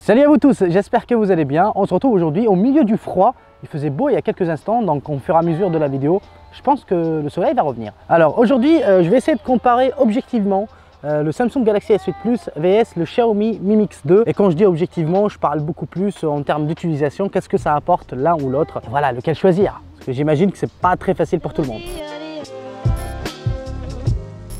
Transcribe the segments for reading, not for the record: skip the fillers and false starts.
Salut à vous tous, j'espère que vous allez bien. On se retrouve aujourd'hui au milieu du froid. Il faisait beau il y a quelques instants, donc au fur et à mesure de la vidéo, je pense que le soleil va revenir. Alors aujourd'hui, je vais essayer de comparer objectivement le Samsung Galaxy S8 Plus vs le Xiaomi Mi Mix 2. Et quand je dis objectivement, je parle beaucoup plus en termes d'utilisation, qu'est-ce que ça apporte l'un ou l'autre. Voilà, lequel choisir. Parce que j'imagine que c'est pas très facile pour tout le monde.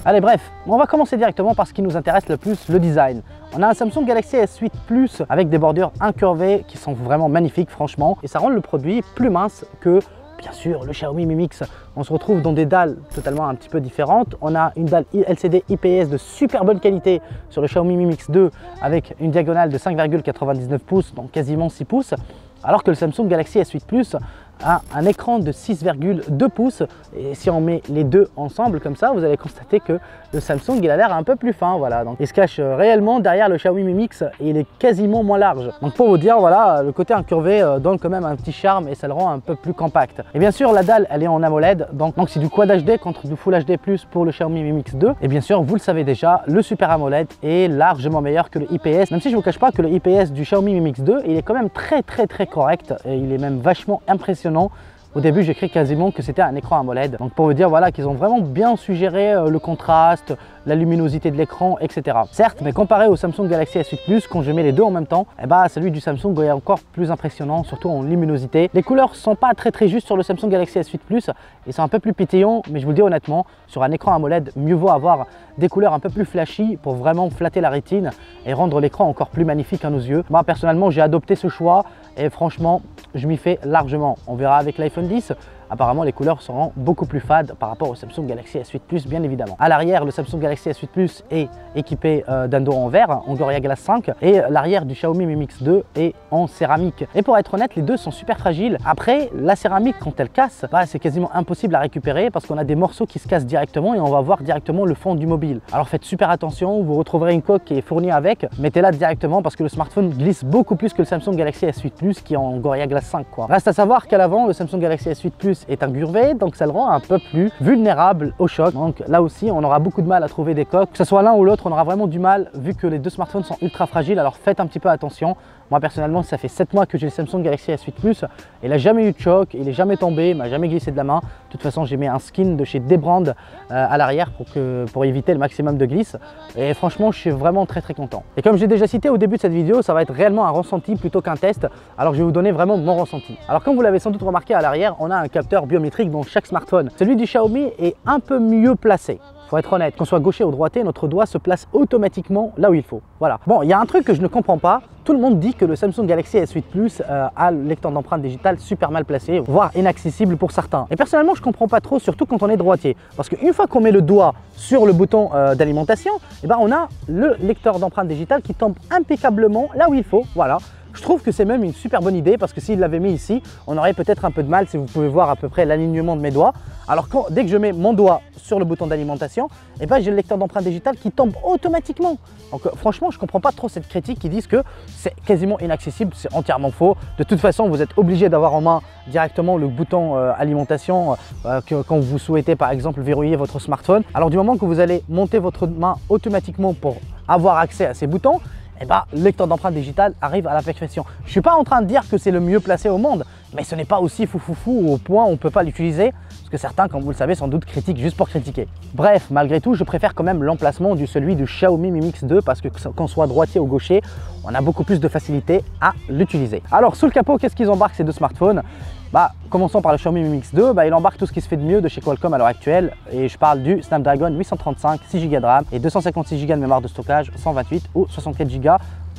Allez bref, on va commencer directement par ce qui nous intéresse le plus, le design. On a un Samsung Galaxy S8 Plus avec des bordures incurvées qui sont vraiment magnifiques franchement. Et ça rend le produit plus mince que, bien sûr, le Xiaomi Mi Mix. On se retrouve dans des dalles totalement un petit peu différentes. On a une dalle LCD IPS de super bonne qualité sur le Xiaomi Mi Mix 2 avec une diagonale de 5,99 pouces, donc quasiment 6 pouces. Alors que le Samsung Galaxy S8 Plus a un écran de 6,2 pouces et si on met les deux ensemble comme ça, vous allez constater que le Samsung il a l'air un peu plus fin, voilà. Donc il se cache réellement derrière le Xiaomi Mi Mix et il est quasiment moins large. Donc pour vous dire, voilà, le côté incurvé donne quand même un petit charme et ça le rend un peu plus compact. Et bien sûr la dalle elle est en AMOLED, donc c'est du Quad HD contre du Full HD+ pour le Xiaomi Mi Mix 2. Et bien sûr vous le savez déjà, le Super AMOLED est largement meilleur que le IPS, même si je vous cache pas que le IPS du Xiaomi Mi Mix 2 il est quand même très correct et il est même vachement impressionnant. Au début, j'ai cru quasiment que c'était un écran AMOLED. Donc pour vous dire voilà qu'ils ont vraiment bien suggéré le contraste, la luminosité de l'écran, etc. Certes, mais comparé au Samsung Galaxy S8 Plus, quand je mets les deux en même temps, celui du Samsung est encore plus impressionnant, surtout en luminosité. Les couleurs sont pas très justes sur le Samsung Galaxy S8 Plus, ils sont un peu plus pétillants, mais je vous le dis honnêtement, sur un écran AMOLED, mieux vaut avoir des couleurs un peu plus flashy pour vraiment flatter la rétine et rendre l'écran encore plus magnifique à nos yeux. Moi personnellement, j'ai adopté ce choix et franchement, je m'y fais largement. On verra avec l'iPhone 10. Apparemment, les couleurs seront beaucoup plus fades par rapport au Samsung Galaxy S8 Plus, bien évidemment. À l'arrière, le Samsung Galaxy S8 Plus est équipé d'un dos en verre, en Gorilla Glass 5, et l'arrière du Xiaomi Mi Mix 2 est en céramique. Et pour être honnête, les deux sont super fragiles. Après, la céramique, quand elle casse, c'est quasiment impossible à récupérer parce qu'on a des morceaux qui se cassent directement et on va voir directement le fond du mobile. Alors faites super attention, vous retrouverez une coque qui est fournie avec, mettez-la directement parce que le smartphone glisse beaucoup plus que le Samsung Galaxy S8 Plus qui est en Gorilla Glass 5, quoi. Reste à savoir qu'à l'avant, le Samsung Galaxy S8 Plus est incurvé, donc ça le rend un peu plus vulnérable au choc. Donc là aussi, on aura beaucoup de mal à trouver des coques. Que ce soit l'un ou l'autre, on aura vraiment du mal vu que les deux smartphones sont ultra fragiles. Alors faites un petit peu attention. Moi personnellement, ça fait 7 mois que j'ai le Samsung Galaxy S8 Plus. Il n'a jamais eu de choc, il n'est jamais tombé, il m'a jamais glissé de la main. De toute façon, j'ai mis un skin de chez Dbrand à l'arrière pour éviter le maximum de glisse. Et franchement, je suis vraiment très content. Et comme j'ai déjà cité au début de cette vidéo, ça va être réellement un ressenti plutôt qu'un test. Alors je vais vous donner vraiment mon ressenti. Alors comme vous l'avez sans doute remarqué à l'arrière, on a un capteur biométrique dans chaque smartphone. Celui du Xiaomi est un peu mieux placé. Faut être honnête, qu'on soit gaucher ou droitier, notre doigt se place automatiquement là où il faut. Voilà. Bon, il y a un truc que je ne comprends pas. Tout le monde dit que le Samsung Galaxy S8 Plus a le lecteur d'empreintes digitales super mal placé, voire inaccessible pour certains. Et personnellement, je ne comprends pas trop, surtout quand on est droitier. Parce qu'une fois qu'on met le doigt sur le bouton d'alimentation, on a le lecteur d'empreintes digitales qui tombe impeccablement là où il faut. Voilà. Je trouve que c'est même une super bonne idée parce que s'il l'avait mis ici, on aurait peut-être un peu de mal si vous pouvez voir à peu près l'alignement de mes doigts. Alors dès que je mets mon doigt sur le bouton d'alimentation, j'ai le lecteur d'empreintes digitales qui tombe automatiquement. Donc franchement, je ne comprends pas trop cette critique qui disent que c'est quasiment inaccessible, c'est entièrement faux. De toute façon, vous êtes obligé d'avoir en main directement le bouton alimentation quand vous souhaitez par exemple verrouiller votre smartphone. Alors du moment que vous allez monter votre main automatiquement pour avoir accès à ces boutons, le lecteur d'empreintes digitales arrive à la perfection. Je ne suis pas en train de dire que c'est le mieux placé au monde, mais ce n'est pas aussi foufou au point où on ne peut pas l'utiliser, parce que certains, comme vous le savez, sans doute critiquent juste pour critiquer. Bref, malgré tout, je préfère quand même l'emplacement celui du Xiaomi Mi Mix 2, parce que qu'on soit droitier ou gaucher, on a beaucoup plus de facilité à l'utiliser. Alors sous le capot, qu'est-ce qu'ils embarquent ces deux smartphones? Commençons par le Xiaomi Mi Mix 2, il embarque tout ce qui se fait de mieux de chez Qualcomm à l'heure actuelle et je parle du Snapdragon 835, 6 Go de RAM et 256 Go de mémoire de stockage, 128 ou 64 Go,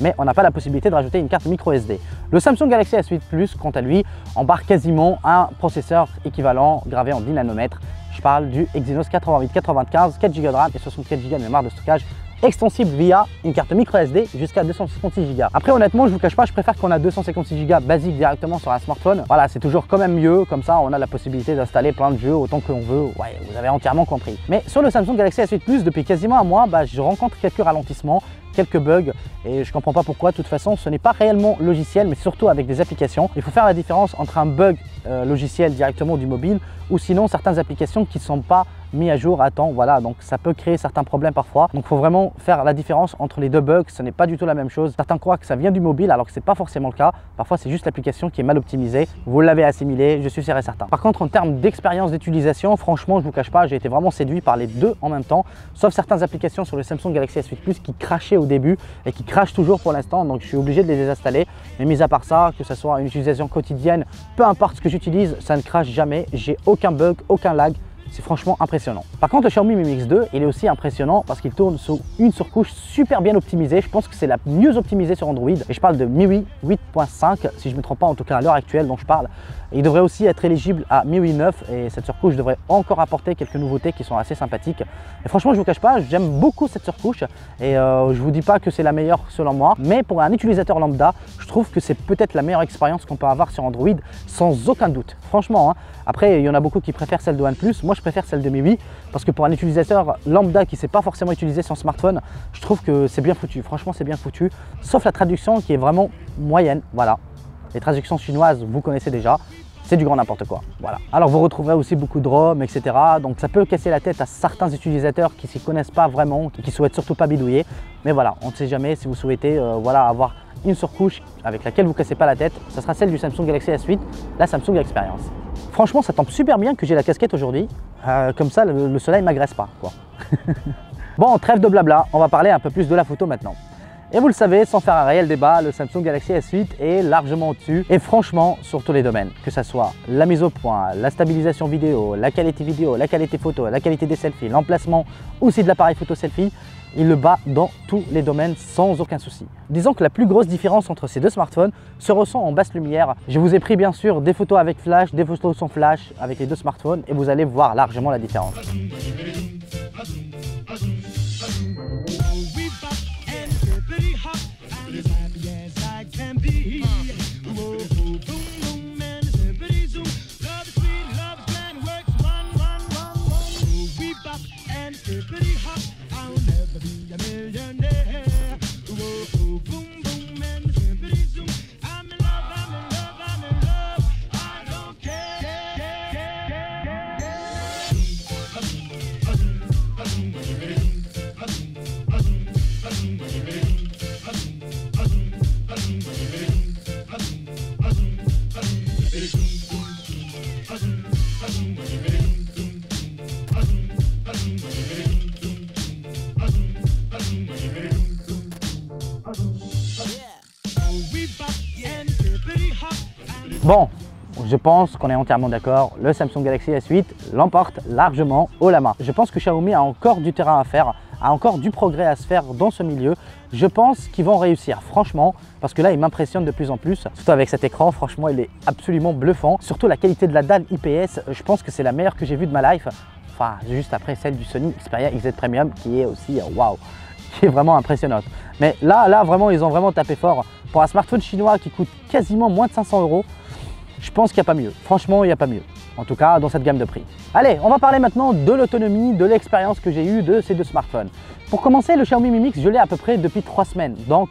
mais on n'a pas la possibilité de rajouter une carte micro SD. Le Samsung Galaxy S8 Plus, quant à lui, embarque quasiment un processeur équivalent gravé en 10 nanomètres. Je parle du Exynos 8895, 4 Go de RAM et 64 Go de mémoire de stockage extensible via une carte micro SD jusqu'à 256 Go. Après honnêtement, je vous cache pas, je préfère qu'on a 256 Go basique directement sur un smartphone. Voilà, c'est toujours quand même mieux, comme ça on a la possibilité d'installer plein de jeux autant que l'on veut. Ouais, vous avez entièrement compris. Mais sur le Samsung Galaxy S8 Plus, depuis quasiment un mois, je rencontre quelques ralentissements quelques bugs et je ne comprends pas pourquoi. De toute façon, ce n'est pas réellement logiciel, mais surtout avec des applications. Il faut faire la différence entre un bug logiciel directement du mobile ou sinon certaines applications qui ne sont pas mis à jour à temps, voilà, donc ça peut créer certains problèmes parfois. Donc il faut vraiment faire la différence entre les deux bugs, ce n'est pas du tout la même chose. Certains croient que ça vient du mobile alors que ce n'est pas forcément le cas. Parfois c'est juste l'application qui est mal optimisée. Vous l'avez assimilé, je suis sûr et certain. Par contre en termes d'expérience d'utilisation, franchement je vous cache pas, j'ai été vraiment séduit par les deux en même temps, sauf certaines applications sur le Samsung Galaxy S8 Plus qui crachaient au début et qui crachent toujours pour l'instant, donc je suis obligé de les désinstaller. Mais mis à part ça, que ce soit une utilisation quotidienne, peu importe ce que j'utilise, ça ne crache jamais, j'ai aucun bug, aucun lag. C'est franchement impressionnant. Par contre, le Xiaomi Mi Mix 2, il est aussi impressionnant parce qu'il tourne sous une surcouche super bien optimisée. Je pense que c'est la mieux optimisée sur Android. Et je parle de MIUI 8.5, si je ne me trompe pas, en tout cas à l'heure actuelle dont je parle. Il devrait aussi être éligible à MIUI 9 et cette surcouche devrait encore apporter quelques nouveautés qui sont assez sympathiques. Et franchement, je ne vous cache pas, j'aime beaucoup cette surcouche et je ne vous dis pas que c'est la meilleure selon moi, mais pour un utilisateur lambda, je trouve que c'est peut-être la meilleure expérience qu'on peut avoir sur Android sans aucun doute. Franchement, hein. Après, il y en a beaucoup qui préfèrent celle de OnePlus. Moi, je préfère celle de MIUI parce que pour un utilisateur lambda qui ne sait pas forcément utiliser son smartphone, je trouve que c'est bien foutu. Franchement, c'est bien foutu, sauf la traduction qui est vraiment moyenne. Voilà. Les traductions chinoises, vous connaissez déjà, c'est du grand n'importe quoi. Voilà. Alors vous retrouverez aussi beaucoup de ROM, etc. Donc ça peut casser la tête à certains utilisateurs qui ne s'y connaissent pas vraiment, qui ne souhaitent surtout pas bidouiller. Mais voilà, on ne sait jamais si vous souhaitez voilà, avoir une surcouche avec laquelle vous ne cassez pas la tête. Ça sera celle du Samsung Galaxy S8, la Samsung Experience. Franchement, ça tombe super bien que j'ai la casquette aujourd'hui. Comme ça, le soleil ne m'agresse pas, quoi. Bon, trêve de blabla, on va parler un peu plus de la photo maintenant. Et vous le savez, sans faire un réel débat, le Samsung Galaxy S8 est largement au-dessus et franchement sur tous les domaines, que ce soit la mise au point, la stabilisation vidéo, la qualité photo, la qualité des selfies, l'emplacement aussi de l'appareil photo selfie, il le bat dans tous les domaines sans aucun souci. Disons que la plus grosse différence entre ces deux smartphones se ressent en basse lumière. Je vous ai pris bien sûr des photos avec flash, des photos sans flash avec les deux smartphones et vous allez voir largement la différence. Bon, je pense qu'on est entièrement d'accord, le Samsung Galaxy S8 l'emporte largement haut la main. Je pense que Xiaomi a encore du terrain à faire, a encore du progrès à se faire dans ce milieu. Je pense qu'ils vont réussir, franchement, parce que là, il m'impressionne de plus en plus. Surtout avec cet écran, franchement, il est absolument bluffant. Surtout la qualité de la dalle IPS, je pense que c'est la meilleure que j'ai vue de ma life. Enfin, juste après celle du Sony Xperia XZ Premium, qui est aussi, waouh, qui est vraiment impressionnante. Mais là, vraiment, ils ont vraiment tapé fort. Pour un smartphone chinois qui coûte quasiment moins de 500 €, je pense qu'il n'y a pas mieux. Franchement, il n'y a pas mieux. En tout cas, dans cette gamme de prix. Allez, on va parler maintenant de l'autonomie, de l'expérience que j'ai eue de ces deux smartphones. Pour commencer, le Xiaomi Mi Mix, je l'ai à peu près depuis 3 semaines. Donc,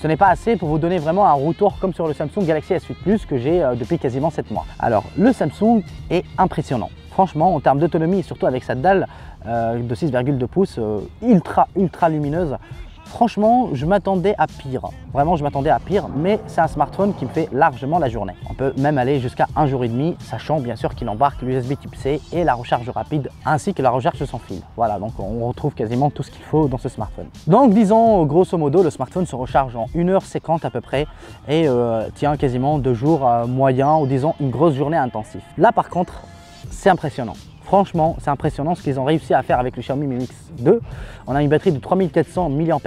ce n'est pas assez pour vous donner vraiment un retour comme sur le Samsung Galaxy S8 Plus que j'ai depuis quasiment 7 mois. Alors, le Samsung est impressionnant. Franchement, en termes d'autonomie, surtout avec sa dalle de 6,2 pouces, ultra lumineuse, franchement, je m'attendais à pire. Vraiment, je m'attendais à pire, mais c'est un smartphone qui me fait largement la journée. On peut même aller jusqu'à 1 jour et demi, sachant bien sûr qu'il embarque l'USB Type C et la recharge rapide, ainsi que la recharge sans fil. Voilà, donc on retrouve quasiment tout ce qu'il faut dans ce smartphone. Donc disons, grosso modo, le smartphone se recharge en 1h50 à peu près et tient quasiment 2 jours moyens ou disons une grosse journée intensive. Là par contre, c'est impressionnant. Franchement, c'est impressionnant ce qu'ils ont réussi à faire avec le Xiaomi Mi Mix 2. On a une batterie de 3400 mAh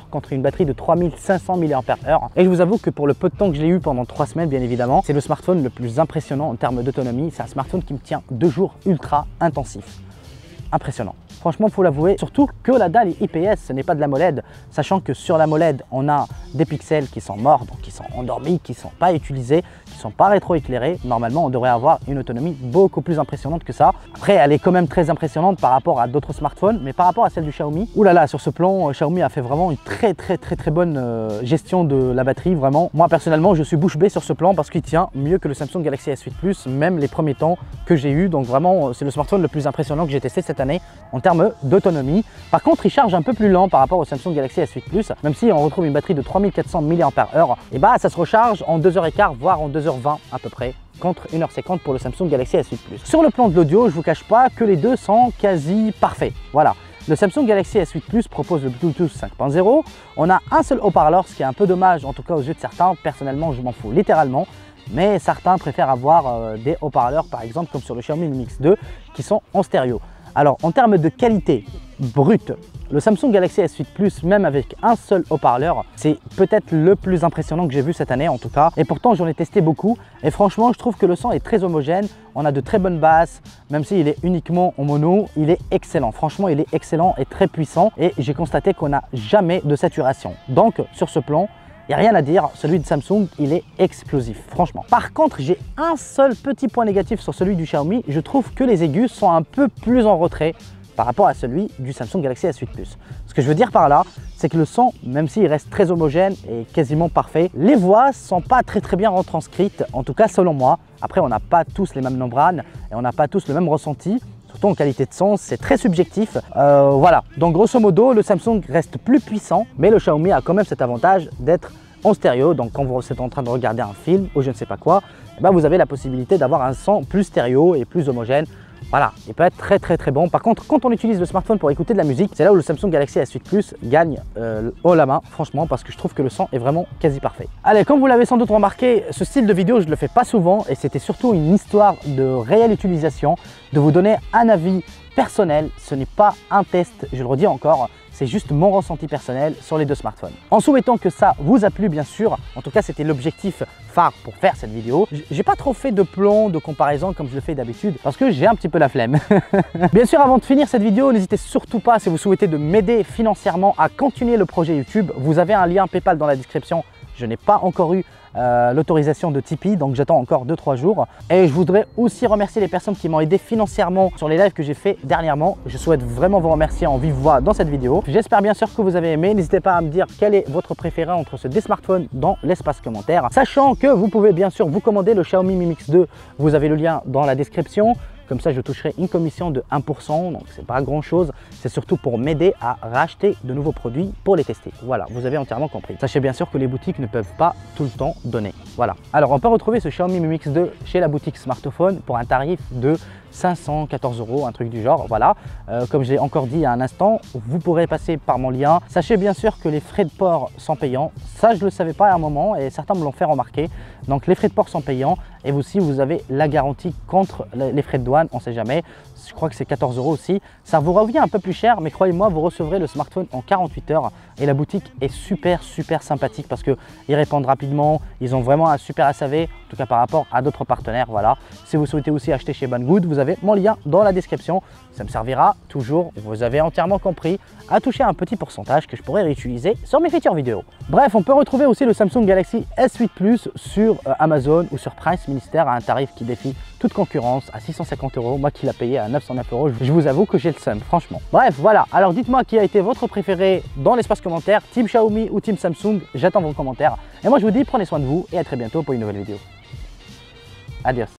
contre une batterie de 3500 mAh. Et je vous avoue que pour le peu de temps que je l'ai eu pendant 3 semaines, bien évidemment, c'est le smartphone le plus impressionnant en termes d'autonomie. C'est un smartphone qui me tient 2 jours ultra intensifs. impressionnant. Franchement, il faut l'avouer, surtout que la dalle est IPS, ce n'est pas de l'AMOLED, sachant que sur l'AMOLED, on a des pixels qui sont morts, donc qui sont endormis, qui ne sont pas utilisés, qui ne sont pas rétroéclairés. Normalement, on devrait avoir une autonomie beaucoup plus impressionnante que ça. Après, elle est quand même très impressionnante par rapport à d'autres smartphones, mais par rapport à celle du Xiaomi, oulala, sur ce plan, Xiaomi a fait vraiment une très bonne gestion de la batterie, vraiment. Moi, personnellement, je suis bouche bée sur ce plan parce qu'il tient mieux que le Samsung Galaxy S8 Plus, même les premiers temps que j'ai eu. Donc vraiment, c'est le smartphone le plus impressionnant que j'ai testé cette année en termes d'autonomie. Par contre, il charge un peu plus lent par rapport au Samsung Galaxy S8 Plus, même si on retrouve une batterie de 3400 mAh, et bah ça se recharge en 2h15, voire en 2h20 à peu près, contre 1h50 pour le Samsung Galaxy S8 Plus. Sur le plan de l'audio, je vous cache pas que les deux sont quasi parfaits. Voilà. Le Samsung Galaxy S8 Plus propose le Bluetooth 5.0. On a un seul haut-parleur, ce qui est un peu dommage, en tout cas aux yeux de certains. Personnellement, je m'en fous littéralement. Mais certains préfèrent avoir des haut-parleurs, par exemple, comme sur le Xiaomi Mi Mix 2, qui sont en stéréo. Alors, en termes de qualité brute, le Samsung Galaxy S8 Plus, même avec un seul haut-parleur, c'est peut-être le plus impressionnant que j'ai vu cette année en tout cas. Et pourtant, j'en ai testé beaucoup. Et franchement, je trouve que le son est très homogène. On a de très bonnes basses, même s'il est uniquement en mono, il est excellent. Franchement, il est excellent et très puissant. Et j'ai constaté qu'on n'a jamais de saturation. Donc, sur ce plan, il n'y a rien à dire, celui de Samsung, il est explosif, franchement. Par contre, j'ai un seul petit point négatif sur celui du Xiaomi. Je trouve que les aigus sont un peu plus en retrait par rapport à celui du Samsung Galaxy S8 Plus. Ce que je veux dire par là, c'est que le son, même s'il reste très homogène et quasiment parfait, les voix ne sont pas très bien retranscrites, en tout cas selon moi. Après, on n'a pas tous les mêmes membranes et on n'a pas tous le même ressenti. Surtout en qualité de son, c'est très subjectif. Voilà, donc grosso modo, le Samsung reste plus puissant, mais le Xiaomi a quand même cet avantage d'être en stéréo. Donc quand vous êtes en train de regarder un film ou je ne sais pas quoi, eh ben, vous avez la possibilité d'avoir un son plus stéréo et plus homogène. Voilà, il peut être très bon. Par contre, quand on utilise le smartphone pour écouter de la musique, c'est là où le Samsung Galaxy S8 Plus gagne haut la main, franchement, parce que je trouve que le son est vraiment quasi parfait. Allez, comme vous l'avez sans doute remarqué, ce style de vidéo, je ne le fais pas souvent et c'était surtout une histoire de réelle utilisation, de vous donner un avis personnel. Ce n'est pas un test, je le redis encore, c'est juste mon ressenti personnel sur les deux smartphones. En souhaitant que ça vous a plu, bien sûr, en tout cas c'était l'objectif phare pour faire cette vidéo. J'ai pas trop fait de plan, de comparaison comme je le fais d'habitude parce que j'ai un petit peu la flemme. Bien sûr, avant de finir cette vidéo, n'hésitez surtout pas, si vous souhaitez de m'aider financièrement à continuer le projet YouTube, vous avez un lien PayPal dans la description. Je n'ai pas encore eu l'autorisation de Tipeee, donc j'attends encore 2-3 jours. Et je voudrais aussi remercier les personnes qui m'ont aidé financièrement sur les lives que j'ai fait dernièrement. Je souhaite vraiment vous remercier en vive voix dans cette vidéo. J'espère bien sûr que vous avez aimé. N'hésitez pas à me dire quel est votre préféré entre ces deux smartphones dans l'espace commentaire. Sachant que vous pouvez bien sûr vous commander le Xiaomi Mi Mix 2. Vous avez le lien dans la description. Comme ça, je toucherai une commission de 1%, donc c'est pas grand chose. C'est surtout pour m'aider à racheter de nouveaux produits pour les tester. Voilà, vous avez entièrement compris. Sachez bien sûr que les boutiques ne peuvent pas tout le temps donner. Voilà. Alors, on peut retrouver ce Xiaomi Mi Mix 2 chez la boutique smartphone pour un tarif de 514 €, un truc du genre. Voilà. Comme je l'ai encore dit il y a un instant, vous pourrez passer par mon lien. Sachez bien sûr que les frais de port sont payants. Ça, je ne le savais pas à un moment et certains me l'ont fait remarquer. Donc, les frais de port sont payants et aussi, vous avez la garantie contre les frais de douane. On ne sait jamais, je crois que c'est 14 € aussi. Ça vous revient un peu plus cher, mais croyez-moi, vous recevrez le smartphone en 48 heures. Et la boutique est super sympathique parce qu'ils répondent rapidement. Ils ont vraiment un super SAV, en tout cas par rapport à d'autres partenaires. Voilà. Si vous souhaitez aussi acheter chez Banggood, vous avez mon lien dans la description. Ça me servira toujours, vous avez entièrement compris, à toucher un petit pourcentage que je pourrais réutiliser sur mes futures vidéos. Bref, on peut retrouver aussi le Samsung Galaxy S8 Plus sur Amazon ou sur Price Ministère à un tarif qui défie toute concurrence à 650 €. Moi qui l'ai payé à 909 €, je vous avoue que j'ai le seum, franchement. Bref, voilà. Alors dites-moi qui a été votre préféré dans l'espace commentaire, Team Xiaomi ou Team Samsung. J'attends vos commentaires. Et moi je vous dis, prenez soin de vous et à très bientôt pour une nouvelle vidéo. Adios.